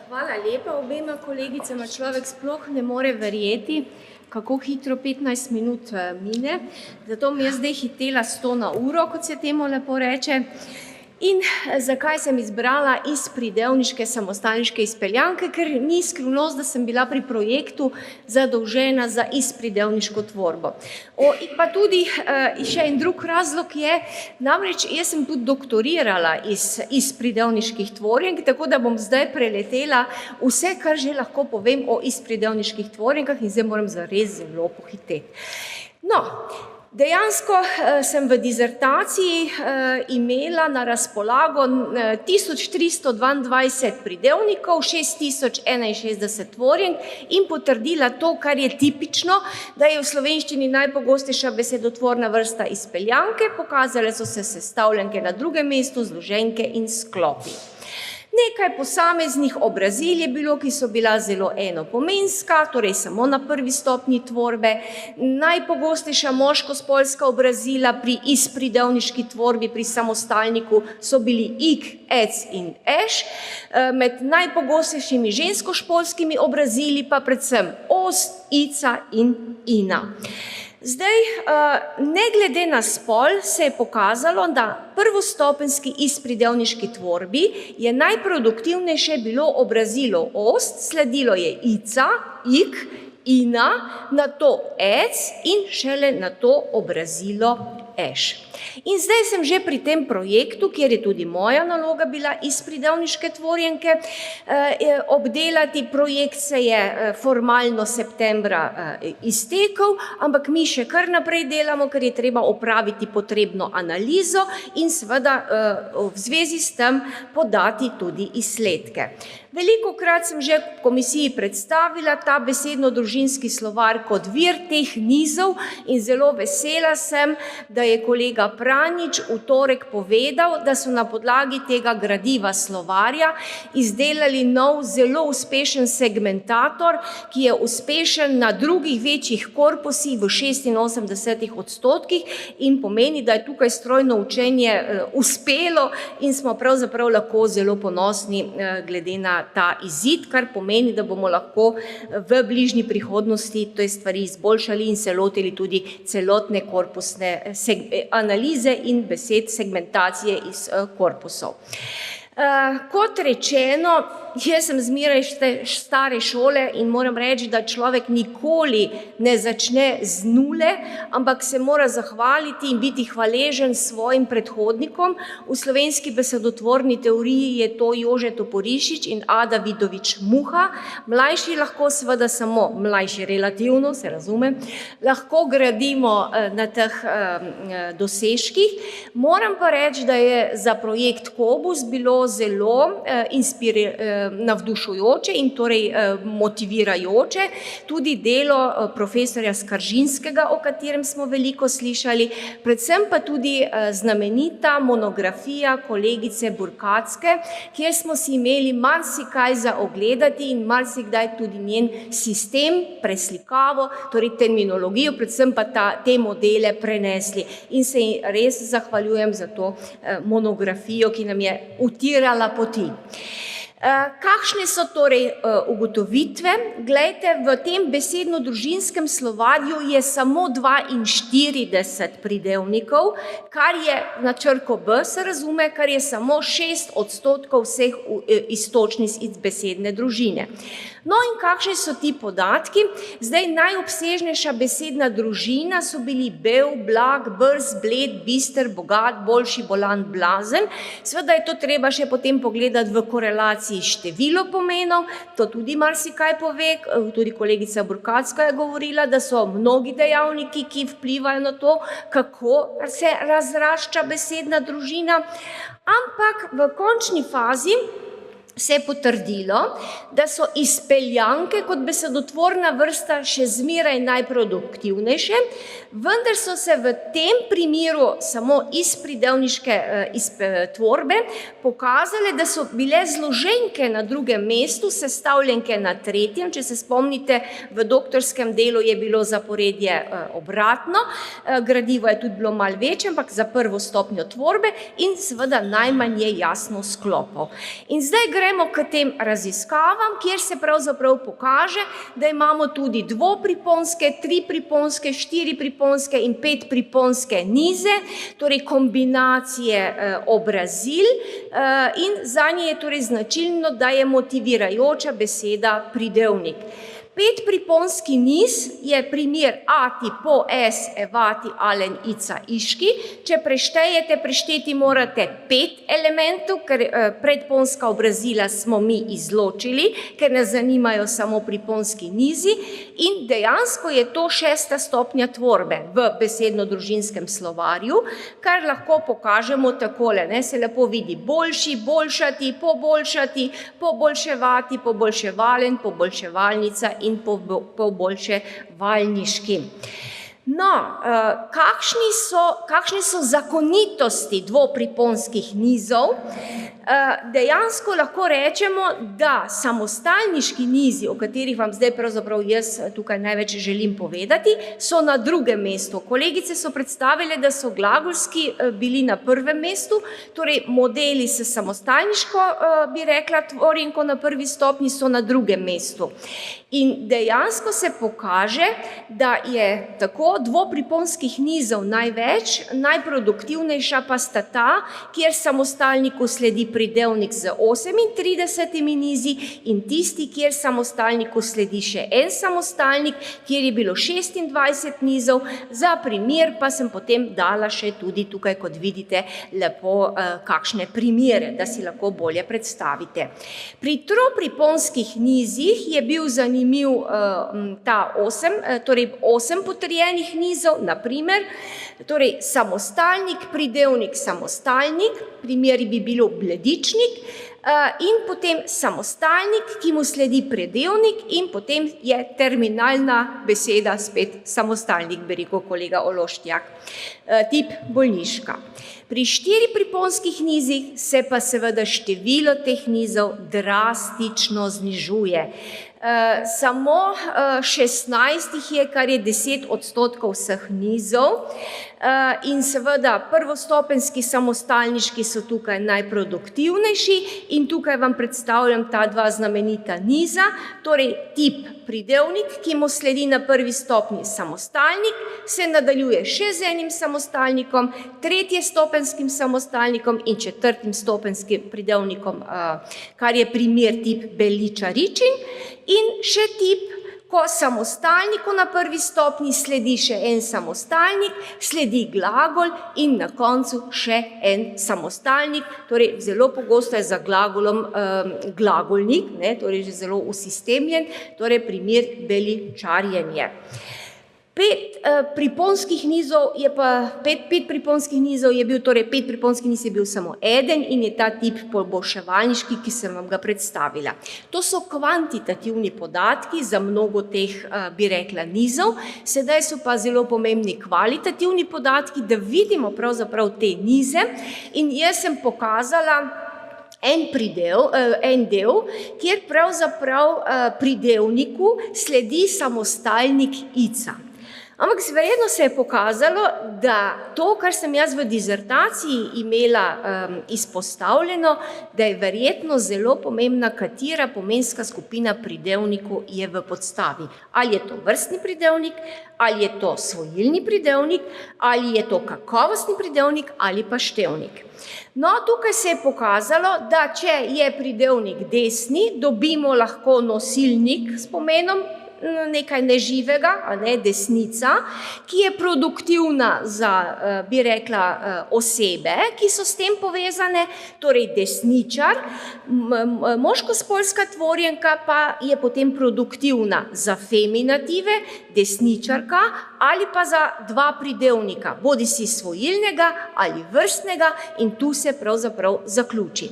Hvala lepa obema kolegicama. Človek sploh ne more verjeti, kako hitro 15 minut mine. Zato mi jaz zdaj hitela 100 na uro, kot se temu lepo reče. In zakaj sem izbrala iz pridevniške samostalniške izpeljanke, ker ni skrivnost, da sem bila pri projektu zadolžena za izpridevniško tvorbo. In pa tudi še en drug razlog je, namreč jaz sem tudi doktorirala iz pridevniških tvorjenk, tako da bom zdaj preletela vse, kar že lahko povem o izpridevniških tvorjenkah in zdaj moram zares zelo pohiteti. No, dejansko sem v dizertaciji imela na razpolago 1322 pridevnikov, 6061 tvorjenk in potrdila to, kar je tipično, da je v slovenščini najpogostejša besedotvorna vrsta izpeljanke, pokazale so se sestavljanke na drugem mestu, zloženke in sklopi. Nekaj posameznih obrazil je bilo, ki so bila zelo enopomenska, torej samo na prvi stopnji tvorbe. Najpogostejša moškospolska obrazila pri izpridevniški tvorbi, pri samostalniku so bili ik, ec in eš. Med najpogostejšimi ženskospolskimi obrazili pa predvsem ost, ica in ina. Zdaj, ne glede na spol se je pokazalo, da prvostopenjski izpridevniški tvorbi je najproduktivnejše bilo obrazilo ost, sledilo je ica, ik, ina, nato ec in šele nato obrazilo eš. In zdaj sem že pri tem projektu, kjer je tudi moja naloga bila izpridevniške tvorjenke obdelati. Projekt se je formalno septembra iztekel, ampak mi še kar naprej delamo, ker je treba opraviti potrebno analizo in seveda v zvezi s tem podati tudi izsledke. Velikokrat sem že v komisiji predstavila ta besedno-družinski slovar kot vir teh nizov in zelo vesela sem, da je kolega Pranjič v torek povedal, da so na podlagi tega gradiva slovarja izdelali nov, zelo uspešen segmentator, ki je uspešen na drugih večjih korpusih v 86% in pomeni, da je tukaj strojno učenje uspelo in smo pravzaprav lahko zelo ponosni glede na ta izid, kar pomeni, da bomo lahko v bližnji prihodnosti te stvari izboljšali in se lotili tudi celotne korpusne analize in besed segmentacije iz korpusov. Kot rečeno, jaz sem zmeraj stare šole in moram reči, da človek nikoli ne začne z nule, ampak se mora zahvaliti in biti hvaležen svojim predhodnikom. V slovenski besedotvorni teoriji je to Jože Toporišič in Ada Vidovič Muha. Mlajši lahko seveda samo, mlajši relativno, se razume, lahko gradimo na teh dosežkih. Moram pa reči, da je za projekt Kobus bilo zelo navdušujoče in torej motivirajoče tudi delo profesorja Skaržinskega, o katerem smo veliko slišali, predvsem pa tudi znamenita monografija kolegice Burkatske, kjer smo si imeli marsikaj za ogledati in marsikdaj tudi njen sistem, preslikavo, torej terminologijo, predvsem pa te modele prenesli. In se res zahvaljujem za to monografijo, ki nam je utirala poti. Kakšne so torej ugotovitve? Glejte, v tem besedno-družinskem slovarju je samo 42 pridevnikov, kar je na črko B, se razume, kar je samo 6% vseh iztočnic iz besedne družine. No in kakšni so ti podatki? Zdaj, najobsežnejša besedna družina so bili bel, blag, brz, bled, bister, bogat, boljši, bolan, blazen. Seveda je to treba še potem pogledati v korelaciji število pomenov, to tudi marsikaj pove, tudi kolegica Burkatska je govorila, da so mnogi dejavniki, ki vplivajo na to, kako se razrašča besedna družina, ampak v končni fazi se je potrdilo, da so izpeljanke kot besedotvorna vrsta še zmeraj najproduktivnejše, vendar so se v tem primeru samo izpridevniške tvorbe pokazale, da so bile zloženke na drugem mestu, sestavljenke na tretjem. Če se spomnite, v doktorskem delu je bilo zaporedje obratno, gradivo je tudi bilo malo večje, ampak za prvo stopnjo tvorbe in seveda najmanj je jasno sklopov. In zdaj gre gremo k tem raziskavam, kjer se pravzaprav pokaže, da imamo tudi dvopriponske, tripriponske, štiripriponske in petpriponske nize, torej kombinacije obrazil in zanje je torej značilno, da je motivirajoča beseda pridevnik. Petpriponski niz je primer ati, po, es, evati, alen, ica, iški. Če preštejete, prešteti morate 5 elementov, ker predponska obrazila smo mi izločili, ker nas zanimajo samo priponski nizi in dejansko je to 6. stopnja tvorbe v besedno-družinskem slovarju, kar lahko pokažemo takole, se lepo vidi boljši, boljšati, poboljševati, poboljševalen, poboljševalnica in poboljševalniški. No, kakšne so zakonitosti dvopriponskih nizov? Dejansko lahko rečemo, da samostalniški nizi, o katerih vam zdaj pravzaprav jaz tukaj največ želim povedati, so na drugem mestu. Kolegice so predstavile, da so glagolski bili na prvem mestu, torej modeli s samostalniško, bi rekla, tvorjenko na prvi stopnji so na drugem mestu. In dejansko se pokaže, da je tako dvopriponskih nizov največ, najproduktivnejša pa sta ta, kjer samostalniku sledi pridevnik z 38 nizi in tisti, kjer samostalniku sledi še en samostalnik, kjer je bilo 26 nizov. Za primer pa sem potem dala še tudi tukaj, kot vidite, lepo kakšne primere, da si lahko bolje predstavite. Pri tropriponskih nizih je bil zanimiv ta 8 potrjenih nizov, na primer, torej samostalnik, pridevnik, samostalnik, primeri bi bilo bledičnik in potem samostalnik, ki mu sledi pridevnik in potem je terminalna beseda spet samostalnik, bi rekel kolega Ološtjak, tip bolniška. Pri štiripriponskih nizih se pa seveda število teh nizov drastično znižuje. Samo 16 jih je, kar je 10% vseh nizov in seveda prvostopenjski samostalniški so tukaj najproduktivnejši in tukaj vam predstavljam ta dva znamenita niza, torej tip pridevnik, ki mu sledi na prvi stopnji samostalnik, se nadaljuje še z enim samostalnikom, tretjestopenskim samostalnikom in četrtimstopenskim pridevnikom, kar je primer tip beličaričin, in še tip, ko samostalniku na prvi stopnji sledi še en samostalnik, sledi glagol in na koncu še en samostalnik, torej zelo pogosto je za glagolom glagolnik, torej že zelo usistemljen, torej primer beličarjenje. Pet priponskih nizov je bil, torej 5 priponskih niz je bil samo eden in je ta tip poboljševalniški, ki sem vam ga predstavila. To so kvantitativni podatki za mnogo teh, bi rekla, nizov, sedaj so pa zelo pomembni kvalitativni podatki, da vidimo pravzaprav te nize in jaz sem pokazala en del, kjer pravzaprav pridevniku sledi samostalnik ica. Ampak verjetno se je pokazalo, da to, kar sem jaz v dizertaciji imela izpostavljeno, da je verjetno zelo pomembna, katera pomenska skupina pridevniku je v podstavi. Ali je to vrstni pridevnik, ali je to svojilni pridevnik, ali je to kakovostni pridevnik ali pa števnik. No, tukaj se je pokazalo, da če je pridevnik desni, dobimo lahko nosilnik s pomenom nekaj neživega, desnica, ki je produktivna za, bi rekla, osebe, ki so s tem povezane, torej desničar, moškospolska tvorjenka pa je potem produktivna za feminative, desničarka ali pa za dva pridevnika, bodisi svojilnega ali vrstnega in tu se pravzaprav zaključi.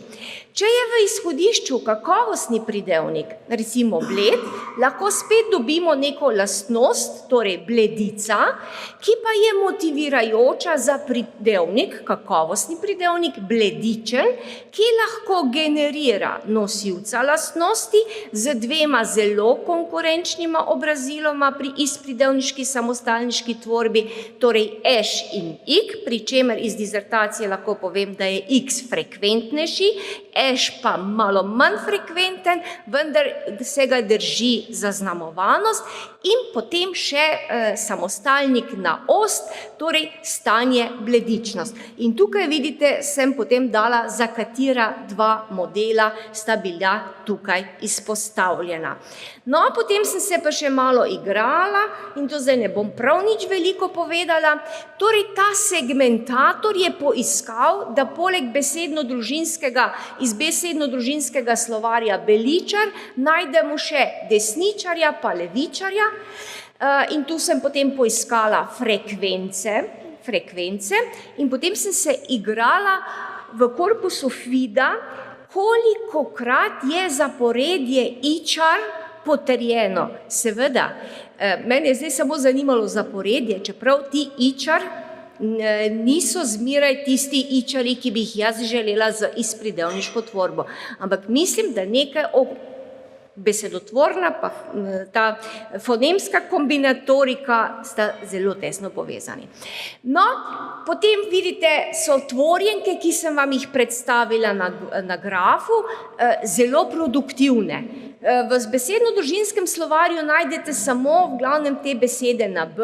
Če je v izhodišču kakovostni pridevnik, recimo bled, lahko spet dobimo neko lastnost, torej bledica, ki pa je motivirajoča za pridevnik, kakovostni pridevnik, bledičen, ki lahko generira nosilca lastnosti z dvema zelo konkurenčnima obraziloma pri izpridevniški samostalniški tvorbi, torej eš in ik, pri čemer iz dizertacije lahko povem, da je x frekventnejši, eš pa malo manj frekventen, vendar se ga drži zaznamovanost in potem še samostalnik na ost, torej stanje bledičnost. In tukaj vidite, sem potem dala, za katera dva modela sta bila tukaj izpostavljena. No, potem sem se pa še malo igrala in to zdaj ne bom prav nič veliko povedala. Torej, ta segmentator je poiskal, da poleg iz besedno-družinskega slovarja beličar najdemo še desničarja pa levičarja in tu sem potem poiskala frekvence in potem sem se igrala v korpusu FIDA, kolikokrat je zaporedje ičar potrjeno. Seveda, mene je zdaj samo zanimalo zaporedje, čeprav ti ičar niso zmeraj tisti ičari, ki bi jih jaz želela za izpridevniško tvorbo. Ampak mislim, da nekaj besedotvorna pa ta fonemska kombinatorika sta zelo tesno povezani. No, potem vidite, so tvorjenke, ki sem vam jih predstavila na grafu, zelo produktivne. V besedno-družinskem slovarju najdete samo v glavnem te besede na B,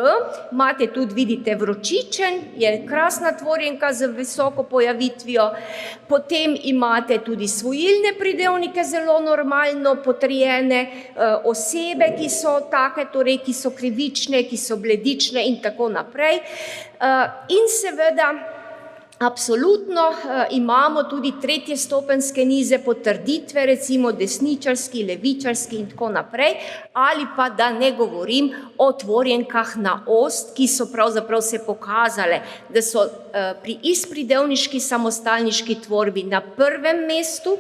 imate tudi, vidite, vročičen, je krasna tvorjenka z visoko pojavitvijo, potem imate tudi svojilne pridevnike zelo normalno potrjene, osebe, ki so take, torej, ki so krivične, ki so bledične in tako naprej. In seveda, absolutno imamo tudi tretjestopenjske nize potrditve, recimo desničarski, levičarski in tako naprej, ali pa da ne govorim o tvorjenkah na ost, ki so pravzaprav se pokazale, da so pri izpridevniški samostalniški tvorbi na prvem mestu.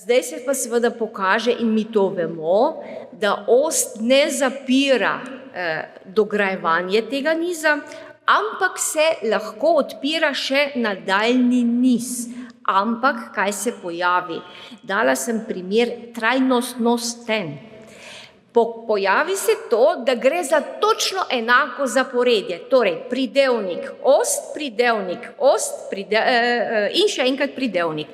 Zdaj se pa seveda pokaže, in mi to vemo, da ost ne zapira dograjevanje tega niza, ampak se lahko odpira še nadaljnji niz. Ampak kaj se pojavi? Dala sem primer trajnostnosten. Pojavi se to, da gre za točno enako zaporedje. Torej, pridevnik, ost, in še enkrat pridevnik.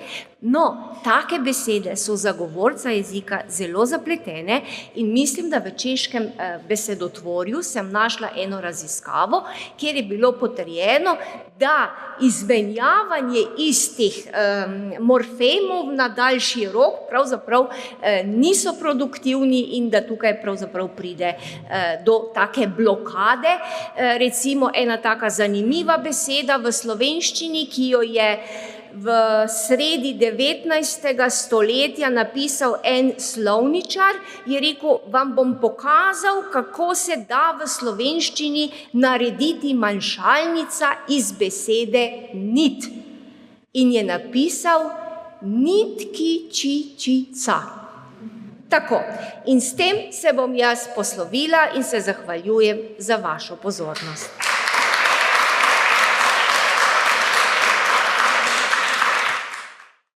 No, take besede so za govorca jezika zelo zapletene in mislim, da v češkem besedotvorju sem našla eno raziskavo, kjer je bilo potrjeno, da izmenjavanje istih morfemov na daljši rok pravzaprav niso produktivni in da tukaj pravzaprav pride do take blokade. Recimo ena taka zanimiva beseda v slovenščini, ki jo je v sredi 19. stoletja napisal en slovničar, je rekel, vam bom pokazal, kako se da v slovenščini narediti manjšalnica iz besede nit. In je napisal nitkičičica. Tako, in s tem se bom jaz poslovila in se zahvaljujem za vašo pozornost.